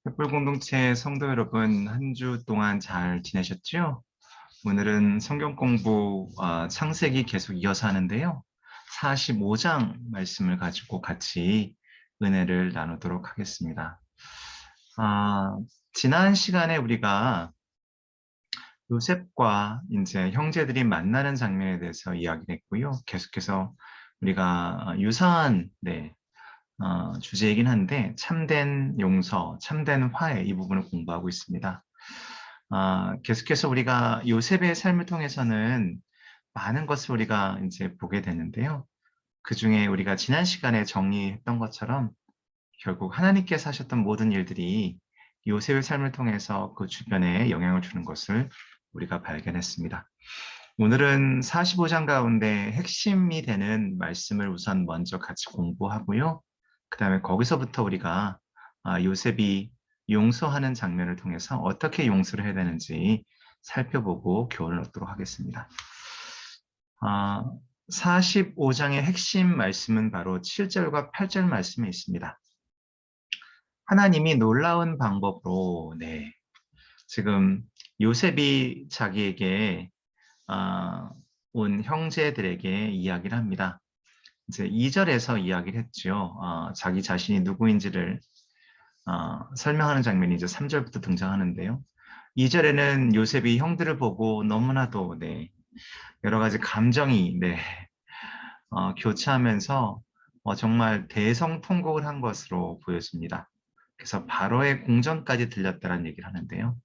횃불 공동체 성도 여러분, 한 주 동안 잘 지내셨죠? 오늘은 성경 공부 창세기 계속 이어서 하는데요. 45장 말씀을 가지고 같이 은혜를 나누도록 하겠습니다. 아, 지난 시간에 우리가 요셉과 이제 형제들이 만나는 장면에 대해서 이야기를 했고요. 계속해서 우리가 유사한 주제이긴 한데 참된 용서, 참된 화해 이 부분을 공부하고 있습니다. 계속해서 우리가 요셉의 삶을 통해서는 많은 것을 우리가 이제 보게 되는데요. 그 중에 우리가 지난 시간에 정리했던 것처럼 결국 하나님께서 하셨던 모든 일들이 요셉의 삶을 통해서 그 주변에 영향을 주는 것을 우리가 발견했습니다. 오늘은 45장 가운데 핵심이 되는 말씀을 우선 먼저 같이 공부하고요. 그 다음에 거기서부터 우리가 요셉이 용서하는 장면을 통해서 어떻게 용서를 해야 되는지 살펴보고 교훈을 얻도록 하겠습니다. 45장의 핵심 말씀은 바로 7절과 8절 말씀에 있습니다. 하나님이 놀라운 방법으로 지금 요셉이 자기에게 온 형제들에게 이야기를 합니다. 이제 2절에서 이야기를 했죠. 자기 자신이 누구인지를 설명하는 장면이 이제 3절부터 등장하는데요. 2절에는 요셉이 형들을 보고 너무나도 여러 가지 감정이 교차하면서 정말 대성통곡을 한 것으로 보여집니다. 그래서 바로의 공전까지 들렸다는 얘기를 하는데요.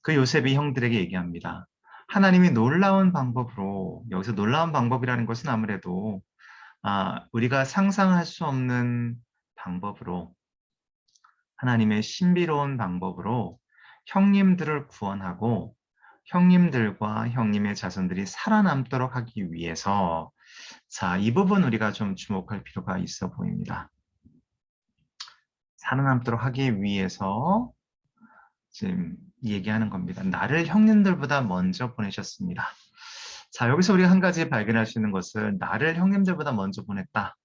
그 요셉이 형들에게 얘기합니다. 하나님이 놀라운 방법으로, 여기서 놀라운 방법이라는 것은 아무래도 우리가 상상할 수 없는 방법으로, 하나님의 신비로운 방법으로 형님들을 구원하고 형님들과 형님의 자손들이 살아남도록 하기 위해서, 자, 이 부분 우리가 좀 주목할 필요가 있어 보입니다. 살아남도록 하기 위해서 지금 얘기하는 겁니다. 나를 형님들보다 먼저 보내셨습니다. 자, 여기서 우리가 한 가지 발견할 수 있는 것은 나를 형님들보다 먼저 보냈다.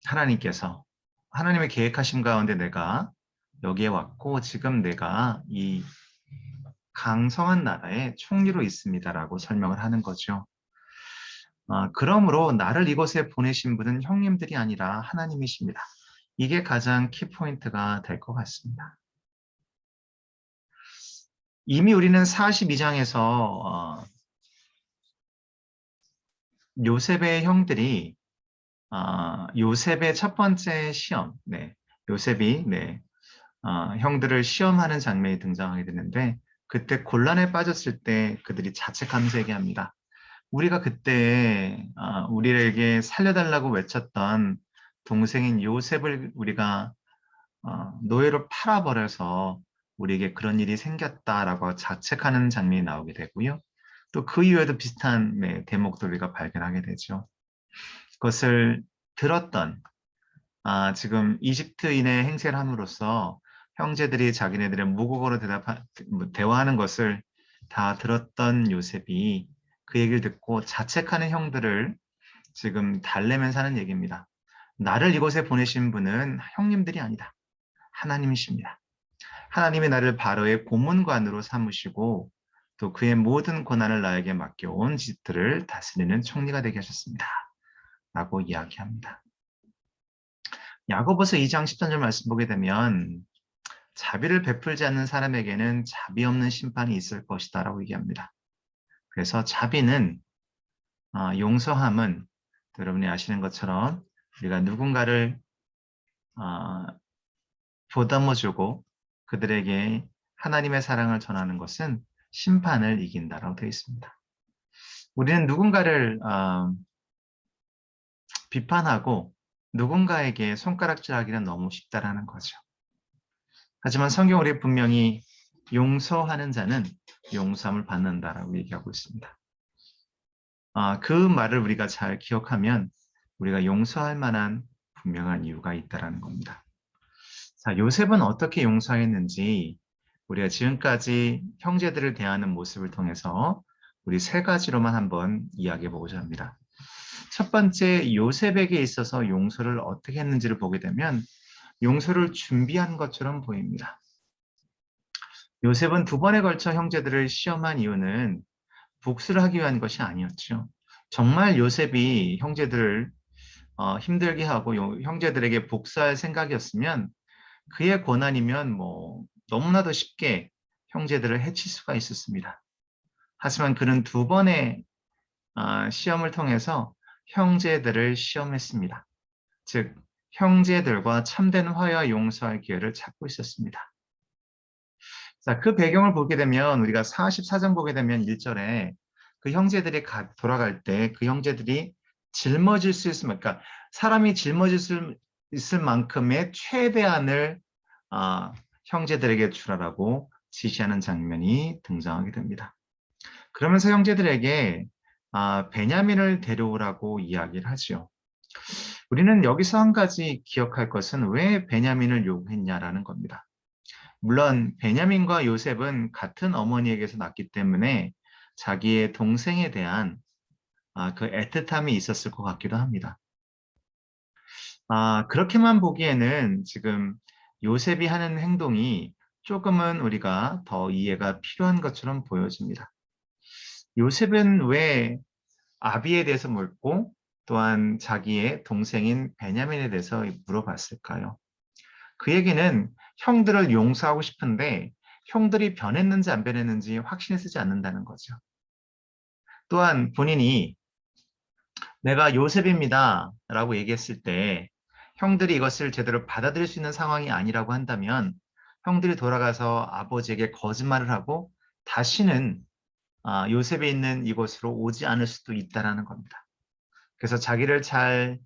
하나님께서 하나님의 계획하심 가운데 내가 여기에 왔고 지금 내가 이 강성한 나라의 총리로 있습니다라고 설명을 하는 거죠. 그러므로 나를 이곳에 보내신 분은 형님들이 아니라 하나님이십니다. 이게 가장 키포인트가 될 것 같습니다. 이미 우리는 42장에서 요셉의 형들이 요셉의 첫 번째 시험, 요셉이 형들을 시험하는 장면이 등장하게 되는데 그때 곤란에 빠졌을 때 그들이 자책하면서 얘기합니다. 우리가 그때 우리에게 살려달라고 외쳤던 동생인 요셉을 우리가 노예로 팔아버려서 우리에게 그런 일이 생겼다라고 자책하는 장면이 나오게 되고요. 또 그 이후에도 비슷한 대목들 우리가 발견하게 되죠. 그것을 들었던 지금 이집트인의 행세를 함으로써 형제들이 자기네들의 모국어로 대화하는 것을 다 들었던 요셉이 그 얘기를 듣고 자책하는 형들을 지금 달래면서 하는 얘기입니다. 나를 이곳에 보내신 분은 형님들이 아니다. 하나님이십니다. 하나님이 나를 바로의 고문관으로 삼으시고 또 그의 모든 고난을 나에게 맡겨온 지트를 다스리는 총리가 되게 하셨습니다. 라고 이야기합니다. 야고보서 2장 13절 말씀 보게 되면 자비를 베풀지 않는 사람에게는 자비 없는 심판이 있을 것이다 라고 얘기합니다. 그래서 자비는 용서함은 여러분이 아시는 것처럼 우리가 누군가를 보듬어주고 그들에게 하나님의 사랑을 전하는 것은 심판을 이긴다라고 되어 있습니다. 우리는 누군가를 비판하고 누군가에게 손가락질하기는 너무 쉽다라는 거죠. 하지만 성경 우리 분명히 용서하는 자는 용서함을 받는다라고 얘기하고 있습니다. 그 말을 우리가 잘 기억하면 우리가 용서할 만한 분명한 이유가 있다라는 겁니다. 자, 요셉은 어떻게 용서했는지 우리가 지금까지 형제들을 대하는 모습을 통해서 우리 세 가지로만 한번 이야기해 보고자 합니다. 첫 번째, 요셉에게 있어서 용서를 어떻게 했는지를 보게 되면 용서를 준비한 것처럼 보입니다. 요셉은 두 번에 걸쳐 형제들을 시험한 이유는 복수를 하기 위한 것이 아니었죠. 정말 요셉이 형제들을 힘들게 하고 형제들에게 복수할 생각이었으면 그의 권한이면 뭐 너무나도 쉽게 형제들을 해칠 수가 있었습니다. 하지만 그는 두 번의 시험을 통해서 형제들을 시험했습니다. 즉 형제들과 참된 화해와 용서할 기회를 찾고 있었습니다. 자, 그 배경을 보게 되면 우리가 44장 보게 되면 1절에 그 형제들이 돌아갈 때 그 형제들이 짊어질 수 있으면, 그러니까 사람이 짊어질 수 있을 만큼의 최대한을 형제들에게 주라라고 지시하는 장면이 등장하게 됩니다. 그러면서 형제들에게 베냐민을 데려오라고 이야기를 하죠. 우리는 여기서 한 가지 기억할 것은 왜 베냐민을 요구했냐라는 겁니다. 물론 베냐민과 요셉은 같은 어머니에게서 낳기 때문에 자기의 동생에 대한 그 애틋함이 있었을 것 같기도 합니다. 그렇게만 보기에는 지금 요셉이 하는 행동이 조금은 우리가 더 이해가 필요한 것처럼 보여집니다. 요셉은 왜 아비에 대해서 묻고 또한 자기의 동생인 베냐민에 대해서 물어봤을까요? 그 얘기는 형들을 용서하고 싶은데 형들이 변했는지 안 변했는지 확신이 쓰지 않는다는 거죠. 또한 본인이 내가 요셉입니다 라고 얘기했을 때 형들이 이것을 제대로 받아들일 수 있는 상황이 아니라고 한다면 형들이 돌아가서 아버지에게 거짓말을 하고 다시는 요셉이 있는 이곳으로 오지 않을 수도 있다는 겁니다. 그래서 자기를 잘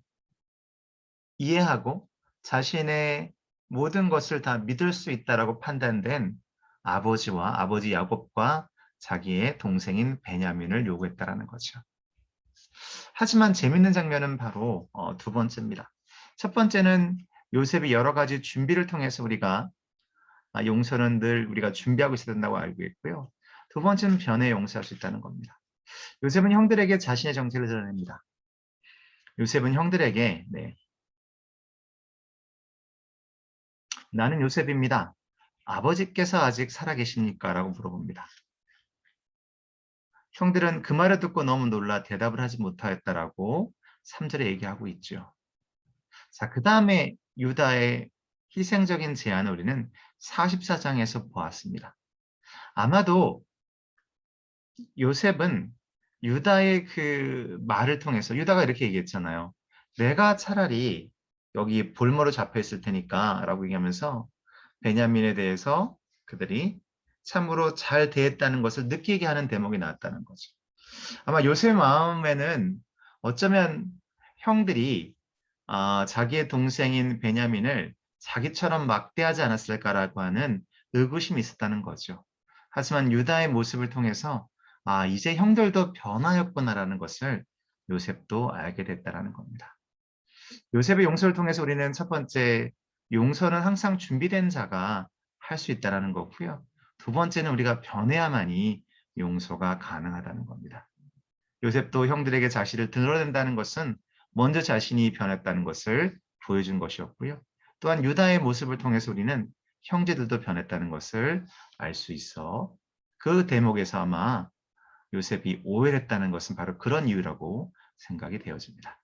이해하고 자신의 모든 것을 다 믿을 수 있다라고 판단된 아버지와 아버지 야곱과 자기의 동생인 베냐민을 요구했다라는 거죠. 하지만 재밌는 장면은 바로 두 번째입니다. 첫 번째는 요셉이 여러 가지 준비를 통해서 우리가 용서는 늘 우리가 준비하고 있어야 된다고 알고 있고요. 두 번째는 변해 용서할 수 있다는 겁니다. 요셉은 형들에게 자신의 정체를 드러냅니다. 요셉은 형들에게 나는 요셉입니다. 아버지께서 아직 살아계십니까? 라고 물어봅니다. 형들은 그 말을 듣고 너무 놀라 대답을 하지 못하였다라고 3절에 얘기하고 있죠. 자, 그 다음에 유다의 희생적인 제안을 우리는 44장에서 보았습니다. 아마도 요셉은 유다의 그 말을 통해서 유다가 이렇게 얘기했잖아요. 내가 차라리 여기 볼모로 잡혀 있을 테니까 라고 얘기하면서 베냐민에 대해서 그들이 참으로 잘 대했다는 것을 느끼게 하는 대목이 나왔다는 거죠. 아마 요셉 마음에는 어쩌면 형들이 자기의 동생인 베냐민을 자기처럼 막대하지 않았을까라고 하는 의구심이 있었다는 거죠. 하지만 유다의 모습을 통해서 이제 형들도 변화였구나라는 것을 요셉도 알게 됐다라는 겁니다. 요셉의 용서를 통해서 우리는 첫 번째, 용서는 항상 준비된 자가 할 수 있다라는 거고요. 두 번째는 우리가 변해야만이 용서가 가능하다는 겁니다. 요셉도 형들에게 자신을 드러낸다는 것은 먼저 자신이 변했다는 것을 보여준 것이었고요. 또한 유다의 모습을 통해서 우리는 형제들도 변했다는 것을 알 수 있어 그 대목에서 아마 요셉이 오해를 했다는 것은 바로 그런 이유라고 생각이 되어집니다.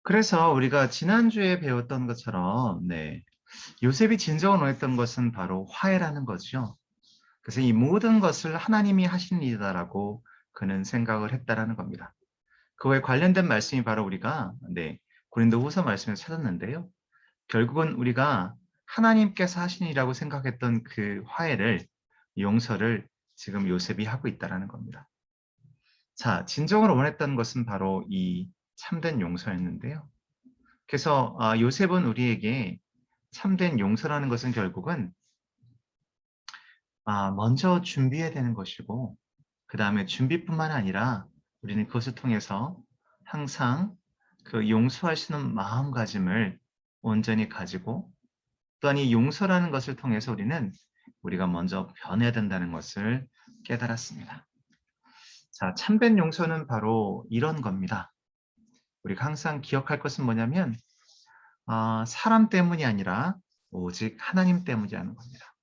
그래서 우리가 지난주에 배웠던 것처럼 요셉이 진정을 원했던 것은 바로 화해라는 거죠. 그래서 이 모든 것을 하나님이 하신 일이다라고 그는 생각을 했다라는 겁니다. 그거에 관련된 말씀이 바로 우리가 고린도후서 말씀에서 찾았는데요. 결국은 우리가 하나님께서 하신 일이라고 생각했던 그 화해를 용서를 지금 요셉이 하고 있다라는 겁니다. 자, 진정으로 원했던 것은 바로 이 참된 용서였는데요. 그래서 요셉은 우리에게 참된 용서라는 것은 결국은 먼저 준비해야 되는 것이고 그 다음에 준비뿐만 아니라 우리는 그것을 통해서 항상 그 용서하시는 마음가짐을 온전히 가지고 또한 이 용서라는 것을 통해서 우리가 먼저 변해야 된다는 것을 깨달았습니다. 자, 참된 용서는 바로 이런 겁니다. 우리가 항상 기억할 것은 뭐냐면 사람 때문이 아니라 오직 하나님 때문이라는 겁니다.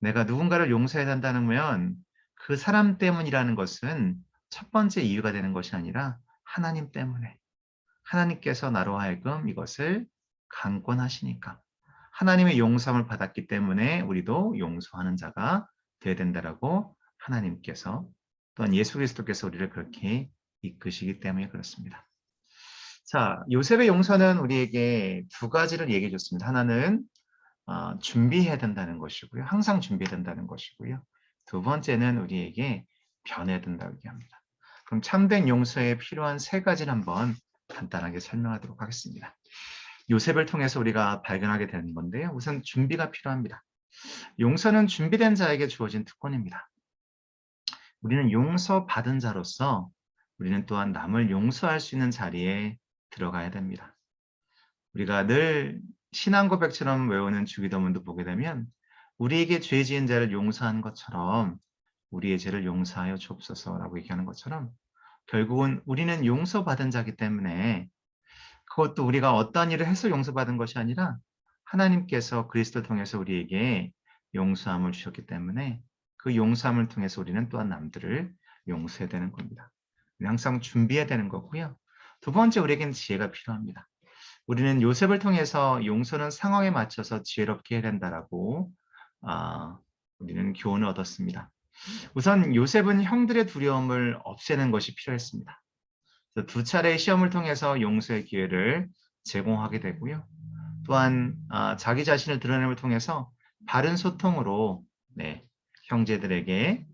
내가 누군가를 용서해야 한다면 그 사람 때문이라는 것은 첫 번째 이유가 되는 것이 아니라 하나님 때문에, 하나님께서 나로 하여금 이것을 강권하시니까, 하나님의 용서함을 받았기 때문에 우리도 용서하는 자가 되어야 된다라고 하나님께서, 또한 예수 그리스도께서 우리를 그렇게 이끄시기 때문에 그렇습니다. 자, 요셉의 용서는 우리에게 두 가지를 얘기해 줬습니다. 하나는 준비해야 된다는 것이고요. 항상 준비해야 된다는 것이고요. 두 번째는 우리에게 변해야 된다고 얘기합니다. 그럼 참된 용서에 필요한 세 가지를 한번 간단하게 설명하도록 하겠습니다. 요셉을 통해서 우리가 발견하게 되는 건데요. 우선 준비가 필요합니다. 용서는 준비된 자에게 주어진 특권입니다. 우리는 용서받은 자로서 우리는 또한 남을 용서할 수 있는 자리에 들어가야 됩니다. 우리가 늘 신앙 고백처럼 외우는 주기도문도 보게 되면 우리에게 죄 지은 자를 용서한 것처럼 우리의 죄를 용서하여 주옵소서라고 얘기하는 것처럼 결국은 우리는 용서받은 자이기 때문에 그것도 우리가 어떠한 일을 해서 용서받은 것이 아니라 하나님께서 그리스도를 통해서 우리에게 용서함을 주셨기 때문에 그 용서함을 통해서 우리는 또한 남들을 용서해야 되는 겁니다. 항상 준비해야 되는 거고요. 두 번째, 우리에게는 지혜가 필요합니다. 우리는 요셉을 통해서 용서는 상황에 맞춰서 지혜롭게 해야 된다라고 우리는 교훈을 얻었습니다. 우선 요셉은 형들의 두려움을 없애는 것이 필요했습니다. 두 차례의 시험을 통해서 용서의 기회를 제공하게 되고요. 또한 자기 자신을 드러냄을 통해서 바른 소통으로 형제들에게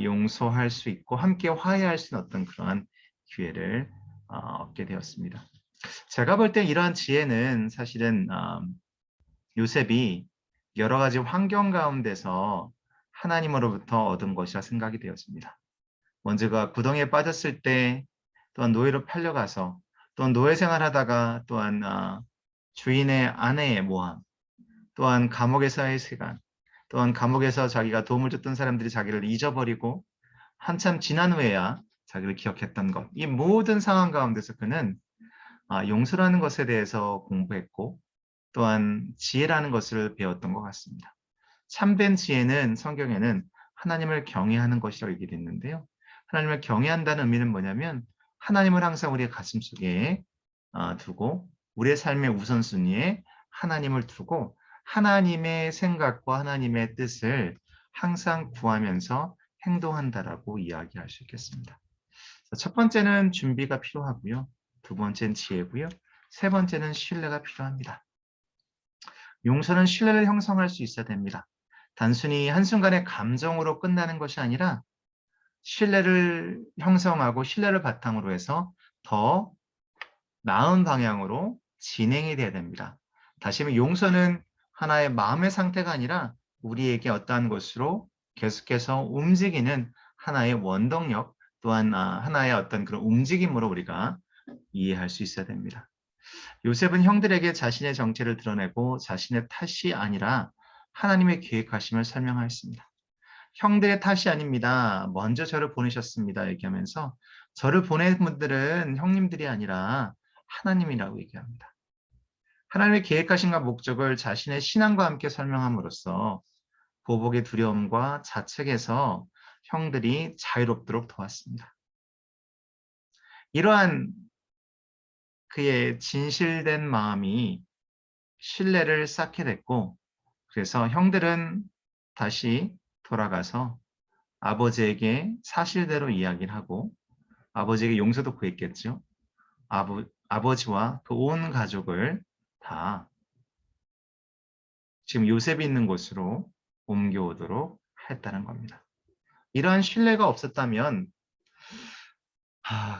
용서할 수 있고 함께 화해할 수 있는 어떤 그러한 기회를 얻게 되었습니다. 제가 볼 때 이러한 지혜는 사실은 요셉이 여러 가지 환경 가운데서 하나님으로부터 얻은 것이라 생각이 되었습니다. 먼저 그가 구덩이에 빠졌을 때, 또한 노예로 팔려가서, 또한 노예 생활하다가, 또한 주인의 아내의 모함, 또한 감옥에서의 시간, 또한 감옥에서 자기가 도움을 줬던 사람들이 자기를 잊어버리고 한참 지난 후에야 자기를 기억했던 것. 이 모든 상황 가운데서 그는 용서라는 것에 대해서 공부했고 또한 지혜라는 것을 배웠던 것 같습니다. 참된 지혜는 성경에는 하나님을 경외하는 것이라고 얘기를 했는데요. 하나님을 경외한다는 의미는 뭐냐면 하나님을 항상 우리의 가슴속에 두고 우리의 삶의 우선순위에 하나님을 두고 하나님의 생각과 하나님의 뜻을 항상 구하면서 행동한다라고 이야기할 수 있겠습니다. 첫 번째는 준비가 필요하고요. 두 번째는 지혜고요. 세 번째는 신뢰가 필요합니다. 용서는 신뢰를 형성할 수 있어야 됩니다. 단순히 한순간의 감정으로 끝나는 것이 아니라 신뢰를 형성하고 신뢰를 바탕으로 해서 더 나은 방향으로 진행이 돼야 됩니다. 다시 한번 용서는 하나의 마음의 상태가 아니라 우리에게 어떠한 것으로 계속해서 움직이는 하나의 원동력 또한 하나의 어떤 그런 움직임으로 우리가 이해할 수 있어야 됩니다. 요셉은 형들에게 자신의 정체를 드러내고 자신의 탓이 아니라 하나님의 계획하심을 설명하였습니다. 형들의 탓이 아닙니다. 먼저 저를 보내셨습니다. 얘기하면서 저를 보낸 분들은 형님들이 아니라 하나님이라고 얘기합니다. 하나님의 계획하심과 목적을 자신의 신앙과 함께 설명함으로써 보복의 두려움과 자책에서 형들이 자유롭도록 도왔습니다. 이러한 그의 진실된 마음이 신뢰를 쌓게 됐고 그래서 형들은 다시 돌아가서 아버지에게 사실대로 이야기를 하고 아버지에게 용서도 구했겠죠. 아버지와 그 온 가족을 다 지금 요셉이 있는 곳으로 옮겨오도록 했다는 겁니다. 이러한 신뢰가 없었다면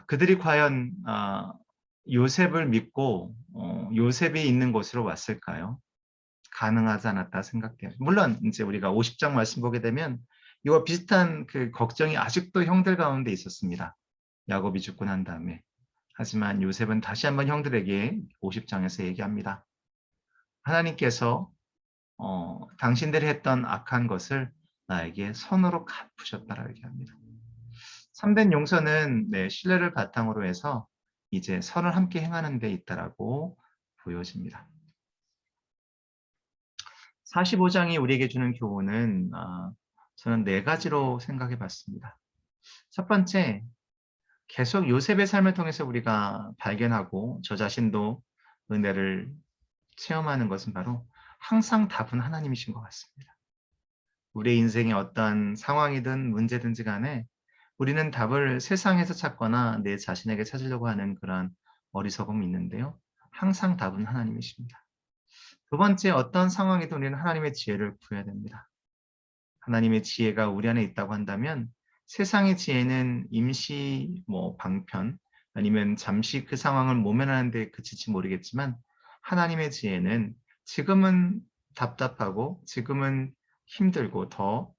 그들이 과연 요셉을 믿고 요셉이 있는 곳으로 왔을까요? 가능하지 않았다 생각돼요. 물론 이제 우리가 50장 말씀 보게 되면 이와 비슷한 그 걱정이 아직도 형들 가운데 있었습니다. 야곱이 죽고 난 다음에. 하지만 요셉은 다시 한번 형들에게 50장에서 얘기합니다. 하나님께서 당신들이 했던 악한 것을 나에게 선으로 갚으셨다라고 얘기합니다. 참된 용서는 신뢰를 바탕으로 해서 이제 선을 함께 행하는 데 있다라고 보여집니다. 45장이 우리에게 주는 교훈은 저는 4가지로 생각해 봤습니다. 첫 번째, 계속 요셉의 삶을 통해서 우리가 발견하고 저 자신도 은혜를 체험하는 것은 바로 항상 답은 하나님이신 것 같습니다. 우리의 인생의 어떠한 상황이든 문제든지 간에 우리는 답을 세상에서 찾거나 내 자신에게 찾으려고 하는 그런 어리석음이 있는데요. 항상 답은 하나님이십니다. 두 번째, 어떤 상황이든 우리는 하나님의 지혜를 구해야 됩니다. 하나님의 지혜가 우리 안에 있다고 한다면 세상의 지혜는 임시 방편 아니면 잠시 그 상황을 모면하는 데 그칠지 모르겠지만 하나님의 지혜는 지금은 답답하고 지금은 힘들고 더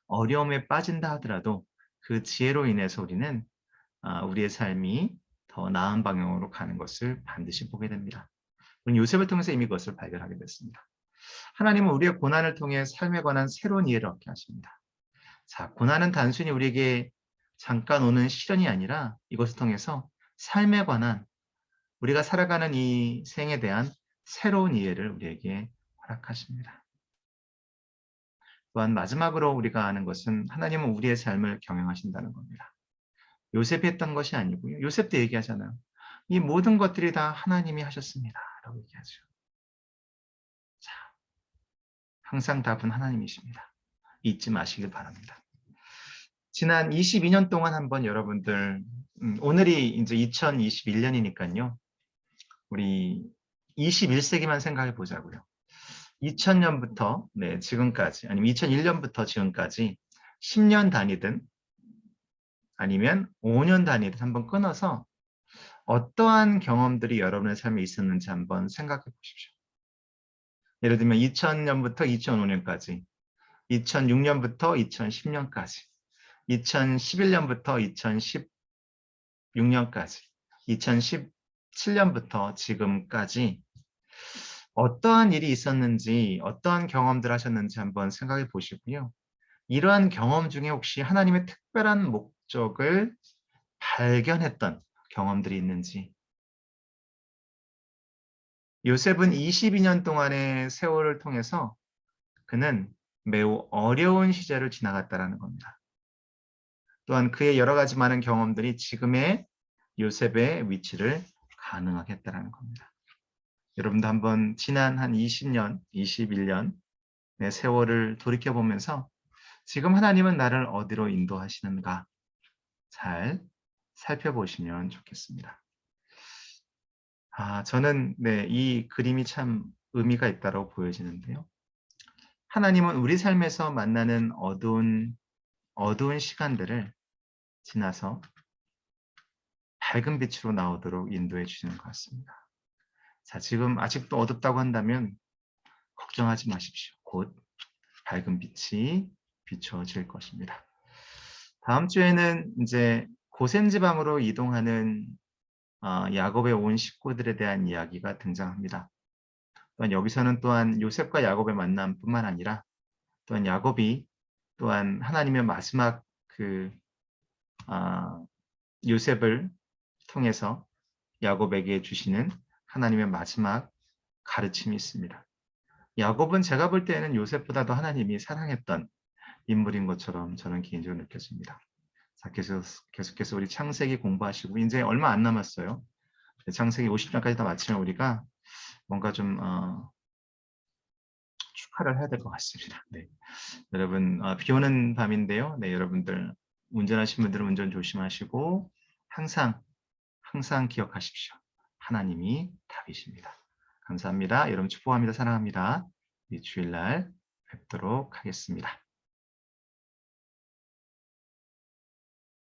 어려움에 빠진다 하더라도 그 지혜로 인해서 우리는 우리의 삶이 더 나은 방향으로 가는 것을 반드시 보게 됩니다. 우리는 요셉을 통해서 이미 그것을 발견하게 됐습니다. 하나님은 우리의 고난을 통해 삶에 관한 새로운 이해를 얻게 하십니다. 자, 고난은 단순히 우리에게 잠깐 오는 시련이 아니라 이것을 통해서 삶에 관한 우리가 살아가는 이 생에 대한 새로운 이해를 우리에게 허락하십니다. 또한 마지막으로 우리가 아는 것은 하나님은 우리의 삶을 경영하신다는 겁니다. 요셉이 했던 것이 아니고요. 요셉도 얘기하잖아요. 이 모든 것들이 다 하나님이 하셨습니다. 라고 얘기하죠. 자, 항상 답은 하나님이십니다. 잊지 마시길 바랍니다. 지난 22년 동안 한번 여러분들, 오늘이 이제 2021년이니까요. 우리 21세기만 생각해 보자고요. 2000년부터 지금까지, 아니면 2001년부터 지금까지 10년 단위든 아니면 5년 단위든 한번 끊어서 어떠한 경험들이 여러분의 삶에 있었는지 한번 생각해 보십시오. 예를 들면 2000년부터 2005년까지, 2006년부터 2010년까지, 2011년부터 2016년까지, 2017년부터 지금까지 어떠한 일이 있었는지, 어떠한 경험들 하셨는지 한번 생각해 보시고요. 이러한 경험 중에 혹시 하나님의 특별한 목적을 발견했던 경험들이 있는지. 요셉은 22년 동안의 세월을 통해서 그는 매우 어려운 시절을 지나갔다라는 겁니다. 또한 그의 여러 가지 많은 경험들이 지금의 요셉의 위치를 가능하게 했다라는 겁니다. 여러분도 한번 지난 한 20년, 21년의 세월을 돌이켜보면서 지금 하나님은 나를 어디로 인도하시는가 잘 살펴보시면 좋겠습니다. 저는 이 그림이 참 의미가 있다고 보여지는데요. 하나님은 우리 삶에서 만나는 어두운 시간들을 지나서 밝은 빛으로 나오도록 인도해 주시는 것 같습니다. 자, 지금 아직도 어둡다고 한다면 걱정하지 마십시오. 곧 밝은 빛이 비춰질 것입니다. 다음 주에는 이제 고센 지방으로 이동하는 야곱의 온 식구들에 대한 이야기가 등장합니다. 또한 여기서는 또한 요셉과 야곱의 만남뿐만 아니라 또한 야곱이 또한 하나님의 마지막 요셉을 통해서 야곱에게 주시는 하나님의 마지막 가르침이 있습니다. 야곱은 제가 볼 때는 요셉보다도 하나님이 사랑했던 인물인 것처럼 저는 개인적으로 느껴집니다. 자, 계속해서 우리 창세기 공부하시고 이제 얼마 안 남았어요. 창세기 50장까지 다 마치면 우리가 뭔가 좀 축하를 해야 될 것 같습니다. 네. 여러분 비 오는 밤인데요. 네, 여러분들 운전하시는 분들은 운전 조심하시고 항상 기억하십시오. 하나님이 답이십니다. 감사합니다. 여러분 축복합니다. 사랑합니다. 주일날 뵙도록 하겠습니다.